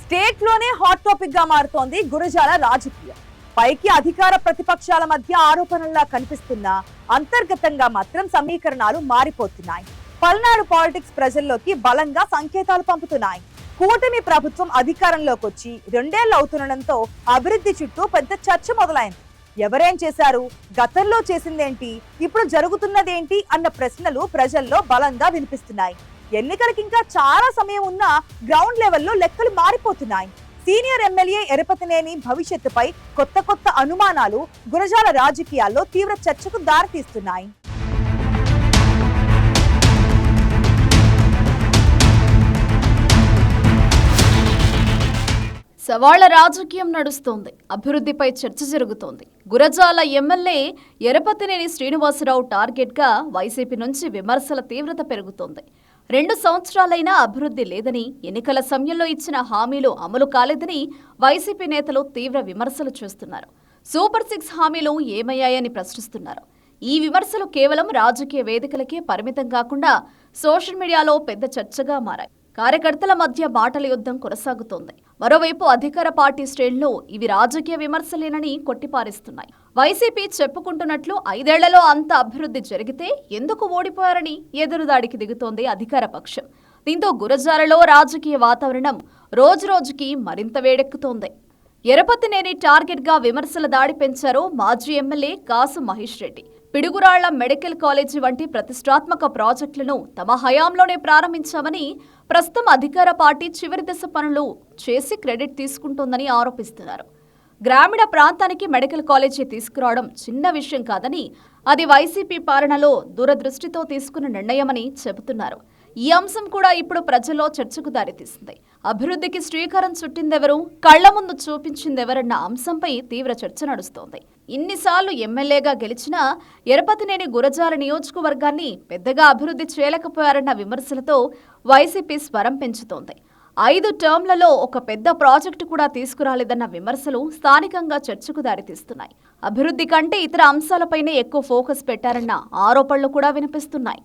State లోనే hot topic గా మారుతోంది గురజాల రాజకీయం. పైకి అధికార ప్రతిపక్షాల మధ్య ఆరోపణల్లా కనిపిస్తున్నా అంతర్గతంగా మాత్రం సమీకరణాలు మారిపోతున్నాయి. పల్నాడు పాలిటిక్స్ ప్రజల్లోకి బలంగా సంకేతాలు పంపుతున్నాయి. కూటమి ప్రభుత్వం అధికారంలోకి వచ్చి 2 ఏళ్లు అవుతుండటంతో అభివృద్ధి చుట్టూ పెద్ద చర్చ మొదలైంది. ఎవరేం చేశారు, గతంలో చేసిందేంటి, ఇప్పుడు జరుగుతున్నదేంటి అన్న ప్రశ్నలు ప్రజల్లో బలంగా వినిపిస్తున్నాయి. ఎన్నికలకి ఇంకా చాలా సమయం ఉన్నా గ్రౌండ్ లెవెల్లో లెక్కలు మారిపోతున్నాయి. సీనియర్ ఎమ్మెల్యే ఎరపతినేని భవిష్యత్తుపై కొత్త అనుమానాలు గురజాల రాజకీయాల్లో తీవ్ర చర్చకు దారితీస్తున్నాయి. సవాళ్ల రాజకీయం నడుస్తోంది. అభివృద్ధిపై చర్చ జరుగుతోంది. గురజాల ఎమ్మెల్యే ఎరపతినేని శ్రీనివాసరావు టార్గెట్గా వైసీపీ నుంచి విమర్శల తీవ్రత పెరుగుతోంది. 2 సంవత్సరాలైనా అభివృద్ధి లేదని, ఎన్నికల సమయంలో ఇచ్చిన హామీలు అమలు కాలేదని వైసీపీ నేతలు తీవ్ర విమర్శలు చేస్తున్నారు. సూపర్ 6 హామీలు ఏమయ్యాయని ప్రశ్నిస్తున్నారు. ఈ విమర్శలు కేవలం రాజకీయ వేదికలకే పరిమితం కాకుండా సోషల్ మీడియాలో పెద్ద చర్చగా మారాయి. కార్యకర్తల మధ్య మాటల యుద్ధం కొనసాగుతోంది. మరోవైపు అధికార పార్టీ శ్రేణులు ఇవి రాజకీయ విమర్శలేనని కొట్టిపారేస్తున్నాయి. వైసీపీ చెప్పుకుంటున్నట్లు 5 ఏళ్లలో అంత అభివృద్ధి జరిగితే ఎందుకు ఓడిపోయారని ఎదురుదాడికి దిగుతోంది అధికార పక్షం. దీంతో గురజాలలో రాజకీయ వాతావరణం రోజురోజుకి మరింత వేడెక్కుతోంది. ఎరపతినేని టార్గెట్గా విమర్శల దాడి పెంచారు మాజీ ఎమ్మెల్యే కాసు మహేష్ రెడ్డి. పిడుగురాళ్ల మెడికల్ కాలేజీ వంటి ప్రతిష్టాత్మక ప్రాజెక్టులను తమ హయాంలోనే ప్రారంభించామని, ప్రస్తుతం అధికార పార్టీ చివరి దశ పనులు చేసి క్రెడిట్ తీసుకుంటోందని ఆరోపిస్తున్నారు. గ్రామీణ ప్రాంతానికి మెడికల్ కాలేజీ తీసుకురావడం చిన్న విషయం కాదని, అది వైసీపీ పాలనలో దూరదృష్టితో తీసుకున్న నిర్ణయమని చెబుతున్నారు. ఈ అంశం కూడా ఇప్పుడు ప్రజల్లో చర్చకు దారితీసింది. అభివృద్ధికి శ్రీకారం చుట్టిందెవరు, కళ్ల ముందు చూపించిందెవరన్న అంశంపై తీవ్ర చర్చ నడుస్తోంది. ఇన్నిసార్లు ఎమ్మెల్యేగా గెలిచినా ఎరపతినేని గురజాల నియోజకవర్గాన్ని పెద్దగా అభివృద్ధి చేయలేకపోయారన్న విమర్శలతో వైసీపీ స్వరం పెంచుతోంది. 5 టర్మ్లలో ఒక పెద్ద ప్రాజెక్టు కూడా తీసుకురాలేదన్న విమర్శలు స్థానికంగా చర్చకు దారితీస్తున్నాయి. అభివృద్ధి కంటే ఇతర అంశాలపైనే ఎక్కువ ఫోకస్ పెట్టారన్న ఆరోపణలు కూడా వినిపిస్తున్నాయి.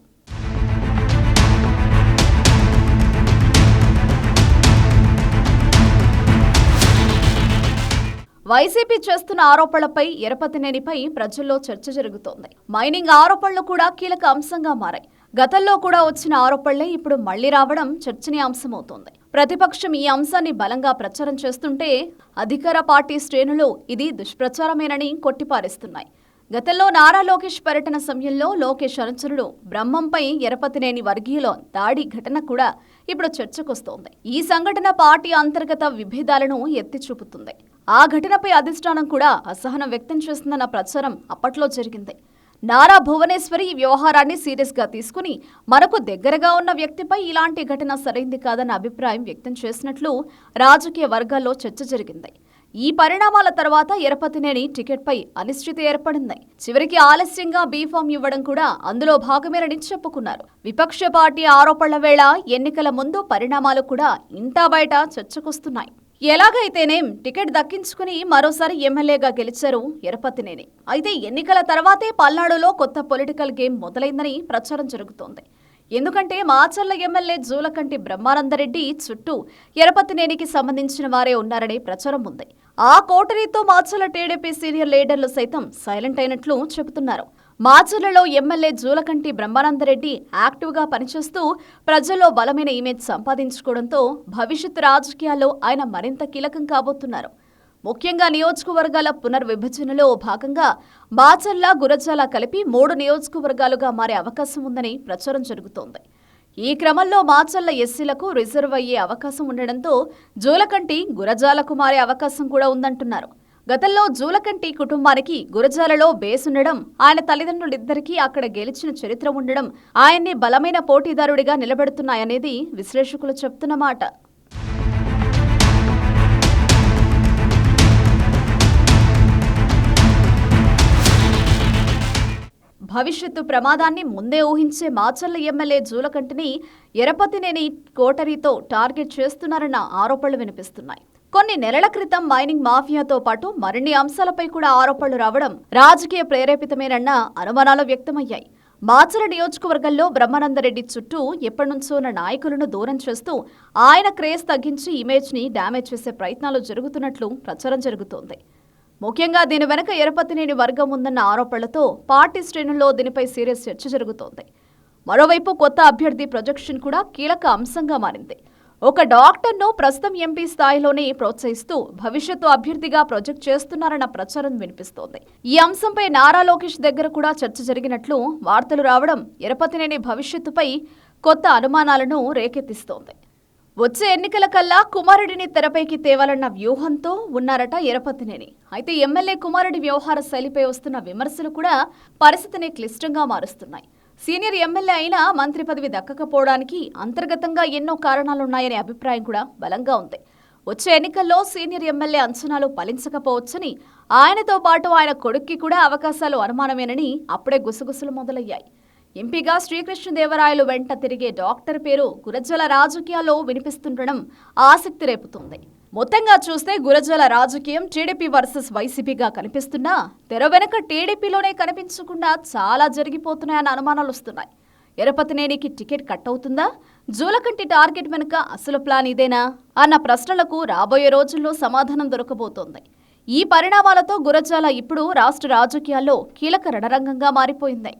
వైసీపీ చేస్తున్న ఆరోపణలపై ఎరపతినేనిపై ప్రజల్లో చర్చ జరుగుతోంది. మైనింగ్ ఆరోపణలు కూడా కీలక అంశంగా మారాయి. గతంలో కూడా వచ్చిన ఆరోపణలే ఇప్పుడు మళ్లీ రావడం చర్చనీయాంశమవుతోంది. ప్రతిపక్షం ఈ అంశాన్ని బలంగా ప్రచారం చేస్తుంటే అధికార పార్టీ శ్రేణులు ఇది దుష్ప్రచారమేనని కొట్టిపారేస్తున్నాయి. గతంలో నారా లోకేష్ పర్యటన సమయంలో లోకేష్ అనుచరుడు బ్రహ్మంపై ఎరపతినేని వర్గీయుల దాడి ఘటన కూడా ఇప్పుడు చర్చకొస్తోంది. ఈ సంఘటన పార్టీ అంతర్గత విభేదాలను ఎత్తి చూపుతుంది. ఆ ఘటనపై అధిష్టానం కూడా అసహనం వ్యక్తం చేస్తుందన్న ప్రచారం అప్పట్లో జరిగింది. నారా భువనేశ్వరి ఈ వ్యవహారాన్ని సీరియస్ గా తీసుకుని మనకు దగ్గరగా ఉన్న వ్యక్తిపై ఇలాంటి ఘటన సరైంది కాదన్న అభిప్రాయం వ్యక్తం చేసినట్లు రాజకీయ వర్గాల్లో చర్చ జరిగింది. ఈ పరిణామాల తర్వాత ఎరపతినేని టికెట్పై అనిశ్చితి ఏర్పడింది. చివరికి ఆలస్యంగా బీఫామ్ ఇవ్వడం కూడా అందులో భాగమేనని చెప్పుకున్నారు. విపక్ష పార్టీ ఆరోపణల వేళ ఎన్నికల ముందు పరిణామాలు కూడా ఇంటా బయట చర్చకొస్తున్నాయి. ఎలాగైతేనేం టికెట్ దక్కించుకుని మరోసారి ఎమ్మెల్యేగా గెలిచారు ఎరపతినేని. అయితే ఎన్నికల తర్వాతే పల్నాడులో కొత్త పొలిటికల్ గేమ్ మొదలైందని ప్రచారం జరుగుతోంది. ఎందుకంటే మాచర్ల ఎమ్మెల్యే జూలకంటి బ్రహ్మానందరెడ్డి చుట్టూ ఎరపతినేనికి సంబంధించిన వారే ఉన్నారనే ప్రచారం ఉంది. ఆ కోటరీతో మాచర్ల టీడీపీ సీనియర్ లీడర్లు సైతం సైలెంట్ అయినట్లు చెబుతున్నారు. మాచర్లలో ఎమ్మెల్యే జూలకంటి బ్రహ్మానందరెడ్డి యాక్టివ్గా పనిచేస్తూ ప్రజల్లో బలమైన ఇమేజ్ సంపాదించుకోవడంతో భవిష్యత్ రాజకీయాల్లో ఆయన మరింత కీలకం కాబోతున్నారు. ముఖ్యంగా నియోజకవర్గాల పునర్విభజనలో భాగంగా మాచర్ల, గురజాల కలిపి 3 నియోజకవర్గాలుగా మారే అవకాశం ఉందని ప్రచారం జరుగుతోంది. ఈ క్రమంలో మాచర్ల ఎస్సీలకు రిజర్వ్ అయ్యే అవకాశం ఉండడంతో జూలకంటి గురజాలకు మారే అవకాశం కూడా ఉందంటున్నారు. గతంలో జూలకంటి కుటుంబానికి గురజాలలో బేస్ ఉండడం, ఆయన తల్లిదండ్రులిద్దరికీ అక్కడ గెలిచిన చరిత్ర ఉండడం ఆయన్ని బలమైన పోటీదారుడిగా నిలబెడుతున్నాయనేది విశ్లేషకులు చెప్తున్న మాట. భవిష్యత్తు ప్రమాదాన్ని ముందే ఊహించే మాచర్ల ఎమ్మెల్యే జూలకంటిని ఎరపతినేని కోటరీతో టార్గెట్ చేస్తున్నారన్న ఆరోపణలు వినిపిస్తున్నాయి. కొన్ని నెలల క్రితం మైనింగ్ మాఫియాతో పాటు మరిన్ని అంశాలపై కూడా ఆరోపణలు రావడం రాజకీయ ప్రేరేపితమేనన్న అనుమానాలు వ్యక్తమయ్యాయి. మాచర నియోజకవర్గంలో బ్రహ్మానందరెడ్డి చుట్టూ ఎప్పటినుంచో ఉన్న నాయకులను దూరం చేస్తూ ఆయన క్రేజ్ తగ్గించి ఇమేజ్ని డ్యామేజ్ చేసే ప్రయత్నాలు జరుగుతున్నట్లు ప్రచారం జరుగుతోంది. ముఖ్యంగా దీని వెనక ఎరపతినేని వర్గం ఉందన్న ఆరోపణలతో పార్టీ శ్రేణుల్లో దీనిపై సీరియస్ చర్చ జరుగుతోంది. మరోవైపు కొత్త అభ్యర్థి ప్రొజెక్షన్ కూడా కీలక అంశంగా మారింది. ఒక డాక్టర్ను ప్రస్తుతం ఎంపీ స్థాయిలోనే ప్రోత్సహిస్తూ భవిష్యత్తు అభ్యర్థిగా ప్రొజెక్ట్ చేస్తున్నారన్న ప్రచారం వినిపిస్తోంది. ఈ అంశంపై నారా లోకేష్ దగ్గర కూడా చర్చ జరిగినట్లు వార్తలు రావడం ఎరపతినేని భవిష్యత్తుపై కొత్త అనుమానాలను రేకెత్తిస్తోంది. వచ్చే ఎన్నికల కల్లా కుమారుడిని తెరపైకి తేవాలన్న వ్యూహంతో ఉన్నారట ఎరపతినేని. అయితే ఎమ్మెల్యే కుమారుడి వ్యవహార శైలిపై వస్తున్న విమర్శలు కూడా పరిస్థితిని క్లిష్టంగా మారుస్తున్నాయి. సీనియర్ ఎమ్మెల్యే అయినా మంత్రి పదవి దక్కకపోవడానికి అంతర్గతంగా ఎన్నో కారణాలున్నాయనే అభిప్రాయం కూడా బలంగా ఉంది. వచ్చే ఎన్నికల్లో సీనియర్ ఎమ్మెల్యే అంచనాలు ఫలించకపోవచ్చని, ఆయనతో పాటు ఆయన కొడుక్కి కూడా అవకాశాలు అనుమానమేనని అప్పుడే గుసగుసలు మొదలయ్యాయి. ఎంపీగా శ్రీకృష్ణదేవరాయలు వెంట తిరిగే డాక్టర్ పేరు గురజాల రాజకీయాల్లో వినిపిస్తుండడం ఆసక్తి రేపుతోంది. మొత్తంగా చూస్తే గురజాల రాజకీయం టీడీపీ వర్సెస్ వైసీపీగా కనిపిస్తున్నా తెర వెనక టీడీపీలోనే కనిపించకుండా చాలా జరిగిపోతున్నాయన్న అనుమానాలు వస్తున్నాయి. ఎరపతినేనికి టికెట్ కట్ అవుతుందా? జూలకంటి టార్గెట్ వెనుక అసలు ప్లాన్ ఇదేనా అన్న ప్రశ్నలకు రాబోయే రోజుల్లో సమాధానం దొరకబోతోంది. ఈ పరిణామాలతో గురజాల ఇప్పుడు రాష్ట్ర రాజకీయాల్లో కీలక రణరంగంగా మారిపోయింది.